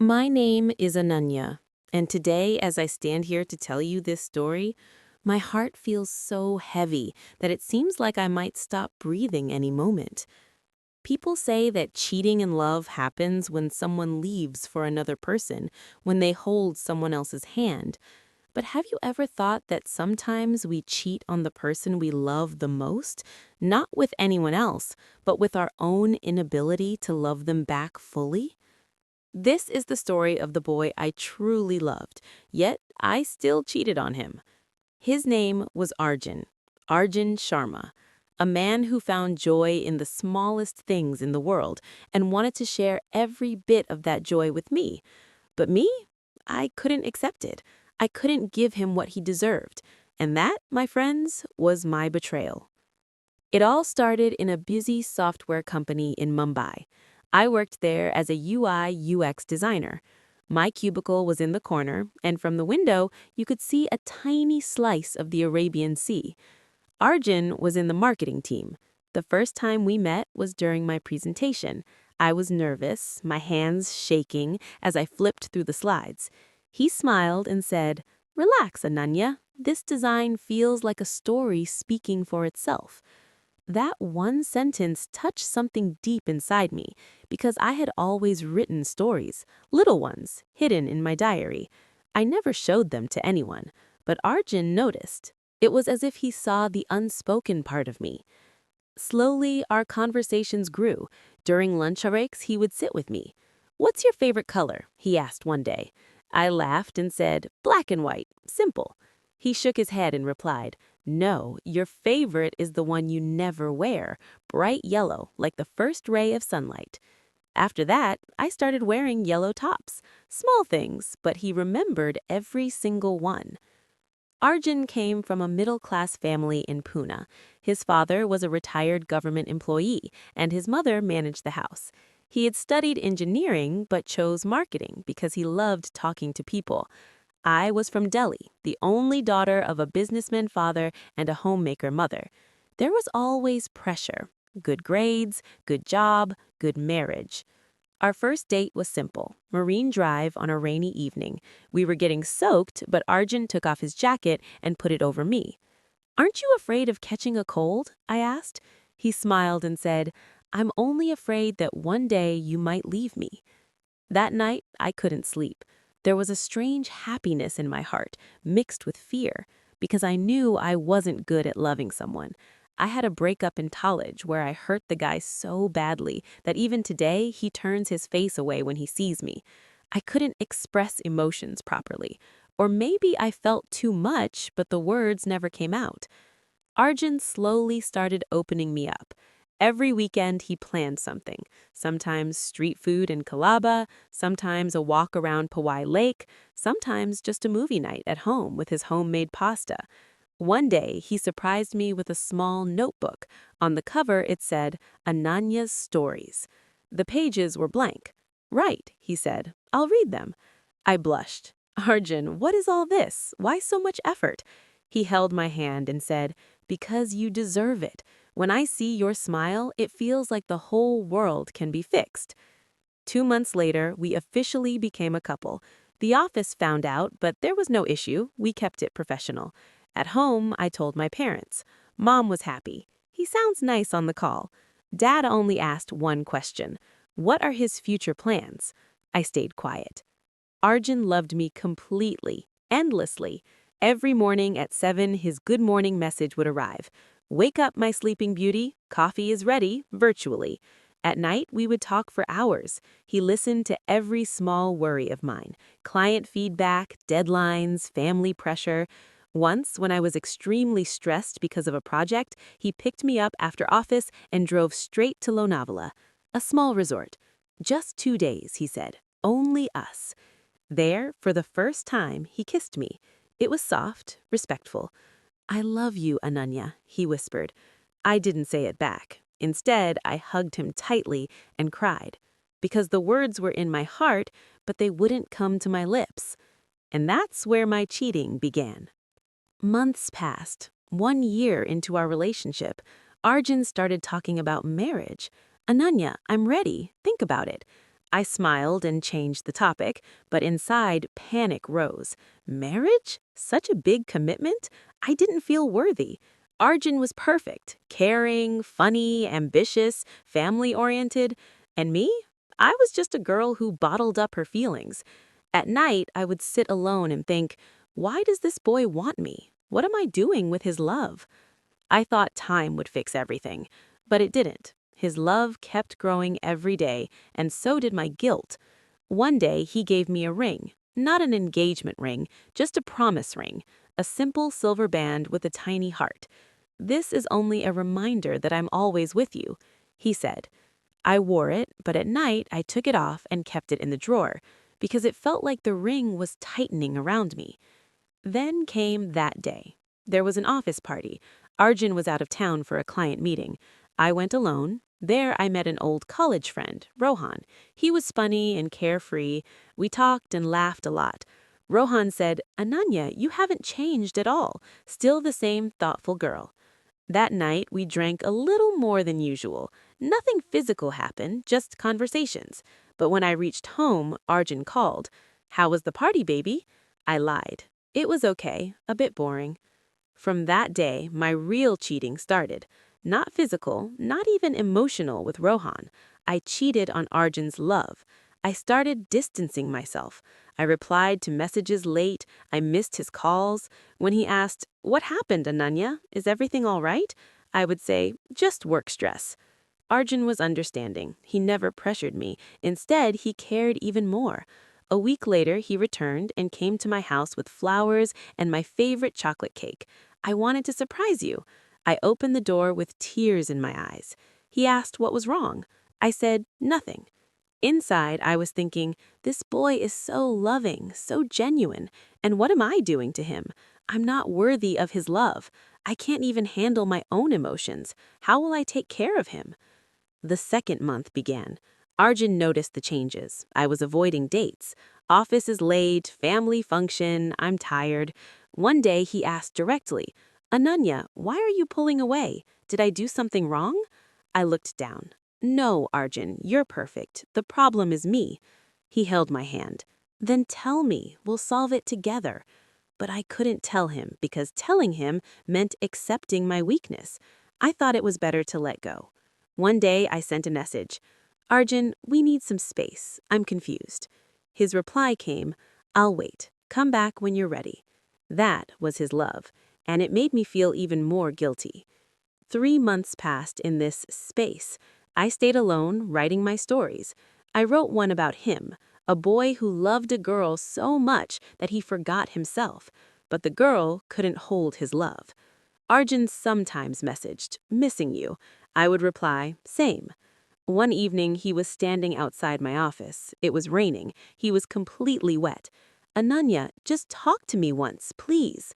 My name is Ananya, and today, as I stand here to tell you this story, my heart feels so heavy that it seems like I might stop breathing any moment. People say that cheating in love happens when someone leaves for another person, when they hold someone else's hand. But have you ever thought that sometimes we cheat on the person we love the most, not with anyone else, but with our own inability to love them back fully? This is the story of the boy I truly loved, yet I still cheated on him. His name was Arjun, Arjun Sharma, a man who found joy in the smallest things in the world and wanted to share every bit of that joy with me. But me? I couldn't accept it. I couldn't give him what he deserved. And that, my friends, was my betrayal. It all started in a busy software company in Mumbai. I worked there as a UI/UX designer. My cubicle was in the corner, and from the window, you could see a tiny slice of the Arabian Sea. Arjun was in the marketing team. The first time we met was during my presentation. I was nervous, my hands shaking as I flipped through the slides. He smiled and said, "Relax, Ananya. This design feels like a story speaking for itself." That one sentence touched something deep inside me because I had always written stories, little ones, hidden in my diary. I never showed them to anyone, but Arjun noticed. It was as if he saw the unspoken part of me. Slowly, our conversations grew. During lunch breaks, he would sit with me. "What's your favorite color?" he asked one day. I laughed and said, "Black and white, simple." He shook his head and replied, "No, your favorite is the one you never wear, bright yellow, like the first ray of sunlight." After that, I started wearing yellow tops. Small things, but he remembered every single one. Arjun came from a middle-class family in Pune. His father was a retired government employee, and his mother managed the house. He had studied engineering but chose marketing because he loved talking to people. I was from Delhi, the only daughter of a businessman father and a homemaker mother. There was always pressure: good grades, good job, good marriage. Our first date was simple: Marine Drive on a rainy evening. We were getting soaked, but Arjun took off his jacket and put it over me. "Aren't you afraid of catching a cold?" I asked. He smiled and said, "I'm only afraid that one day you might leave me." That night, I couldn't sleep. There was a strange happiness in my heart, mixed with fear, because I knew I wasn't good at loving someone. I had a breakup in college where I hurt the guy so badly that even today he turns his face away when he sees me. I couldn't express emotions properly. Or maybe I felt too much, but the words never came out. Arjun slowly started opening me up. Every weekend he planned something, sometimes street food in Kalaba, sometimes a walk around Powai Lake, sometimes just a movie night at home with his homemade pasta. One day he surprised me with a small notebook. On the cover it said, "Ananya's Stories." The pages were blank. "Right," he said, "I'll read them." I blushed. "Arjun, what is all this? Why so much effort?" He held my hand and said, "Because you deserve it. When I see your smile, it feels like the whole world can be fixed." 2 months later, we officially became a couple. The office found out, but there was no issue. We kept it professional. At home, I told my parents. Mom was happy. "He sounds nice on the call." Dad only asked one question: "What are his future plans?" I stayed quiet. Arjun loved me completely, endlessly. Every morning at 7, his good morning message would arrive. "Wake up, my sleeping beauty. Coffee is ready," virtually. At night, we would talk for hours. He listened to every small worry of mine: client feedback, deadlines, family pressure. Once, when I was extremely stressed because of a project, he picked me up after office and drove straight to Lonavala, a small resort. "Just 2 days," he said. "Only us." There, for the first time, he kissed me. It was soft, respectful. "I love you, Ananya," he whispered. I didn't say it back. Instead, I hugged him tightly and cried, because the words were in my heart, but they wouldn't come to my lips. And that's where my cheating began. Months passed. 1 year into our relationship, Arjun started talking about marriage. "Ananya, I'm ready. Think about it." I smiled and changed the topic, but inside, panic rose. Marriage? Such a big commitment? I didn't feel worthy. Arjun was perfect, caring, funny, ambitious, family-oriented. And me? I was just a girl who bottled up her feelings. At night, I would sit alone and think, why does this boy want me? What am I doing with his love? I thought time would fix everything, but it didn't. His love kept growing every day, and so did my guilt. One day, he gave me a ring. Not an engagement ring, just a promise ring. A simple silver band with a tiny heart. This is only a reminder that I'm always with you, he said. I wore it, but at night I took it off and kept it in the drawer, because it felt like the ring was tightening around me. Then came that day. There was an office party. Arjun was out of town for a client meeting. I went alone. There I met an old college friend, Rohan. He was spunny and carefree. We talked and laughed a lot. Rohan said, "Ananya, you haven't changed at all. Still the same thoughtful girl." That night, we drank a little more than usual. Nothing physical happened, just conversations. But when I reached home, Arjun called. "How was the party, baby?" I lied. It was okay, a bit boring. From that day, my real cheating started. Not physical, not even emotional with Rohan. I cheated on Arjun's love. I started distancing myself. I replied to messages late. I missed his calls. When he asked, "What happened, Ananya? Is everything all right?" I would say, "Just work stress." Arjun was understanding. He never pressured me. Instead, he cared even more. A week later, he returned and came to my house with flowers and my favorite chocolate cake. "I wanted to surprise you." I opened the door with tears in my eyes. He asked what was wrong. I said, "Nothing." Inside, I was thinking, this boy is so loving, so genuine, and what am I doing to him? I'm not worthy of his love. I can't even handle my own emotions. How will I take care of him? The second month began. Arjun noticed the changes. I was avoiding dates. Office is late, family function, I'm tired. One day he asked directly, "Ananya, why are you pulling away? Did I do something wrong?" I looked down. "No, Arjun, you're perfect. The problem is me." He held my hand. "Then tell me, we'll solve it together." But I couldn't tell him because telling him meant accepting my weakness. I thought it was better to let go. One day I sent a message. "Arjun, we need some space. I'm confused." His reply came, "I'll wait. Come back when you're ready." That was his love, and it made me feel even more guilty. 3 months passed in this space. I stayed alone, writing my stories. I wrote one about him, a boy who loved a girl so much that he forgot himself, but the girl couldn't hold his love. Arjun sometimes messaged, "Missing you." I would reply, "Same." One evening, he was standing outside my office. It was raining. He was completely wet. "Ananya, just talk to me once, please."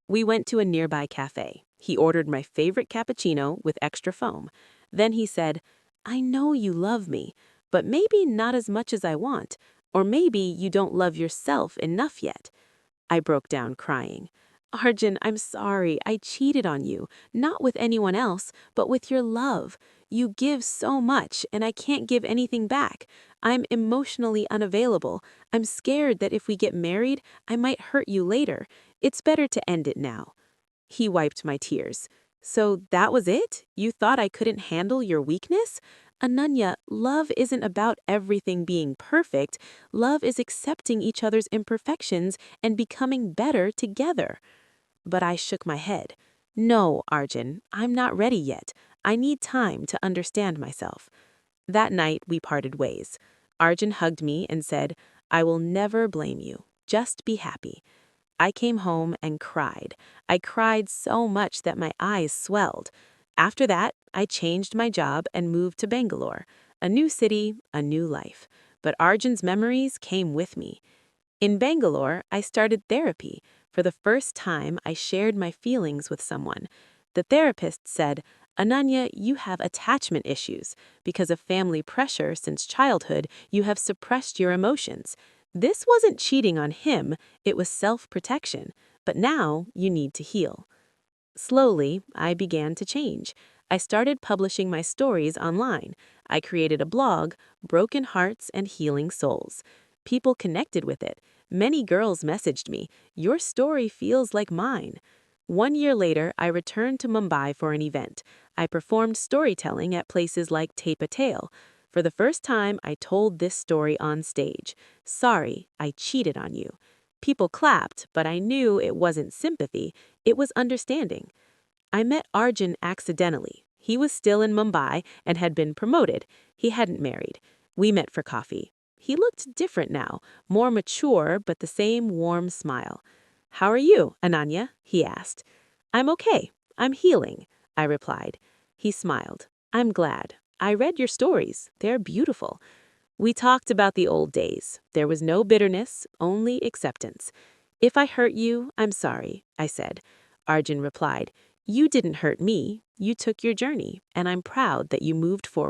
We went to a nearby cafe. He ordered my favorite cappuccino with extra foam. Then he said, "I know you love me, but maybe not as much as I want, or maybe you don't love yourself enough yet." I broke down crying. "Arjun, I'm sorry. I cheated on you, not with anyone else, but with your love. You give so much, and I can't give anything back. I'm emotionally unavailable. I'm scared that if we get married, I might hurt you later. It's better to end it now." He wiped my tears. "So that was it? You thought I couldn't handle your weakness? Ananya, love isn't about everything being perfect. Love is accepting each other's imperfections and becoming better together." But I shook my head. "No, Arjun, I'm not ready yet. I need time to understand myself." That night, we parted ways. Arjun hugged me and said, "I will never blame you. Just be happy." I came home and cried. I cried so much that my eyes swelled. After that, I changed my job and moved to Bangalore. A new city, a new life. But Arjun's memories came with me. In Bangalore, I started therapy. For the first time, I shared my feelings with someone. The therapist said, "Ananya, you have attachment issues. Because of family pressure since childhood, you have suppressed your emotions. This wasn't cheating on him, it was self-protection. But now you need to heal." Slowly, I began to change. I started publishing my stories online. I created a blog, Broken Hearts and Healing Souls. People connected with it. Many girls messaged me, "Your story feels like mine." 1 year later, I returned to Mumbai for an event. I performed storytelling at places like Tape a Tale. For the first time, I told this story on stage. "Sorry, I cheated on you." People clapped, but I knew it wasn't sympathy, it was understanding. I met Arjun accidentally. He was still in Mumbai and had been promoted. He hadn't married. We met for coffee. He looked different now, more mature, but the same warm smile. "How are you, Ananya?" he asked. "I'm okay. I'm healing," I replied. He smiled. "I'm glad. I read your stories. They're beautiful." We talked about the old days. There was no bitterness, only acceptance. "If I hurt you, I'm sorry," I said. Arjun replied, "You didn't hurt me. You took your journey, and I'm proud that you moved forward."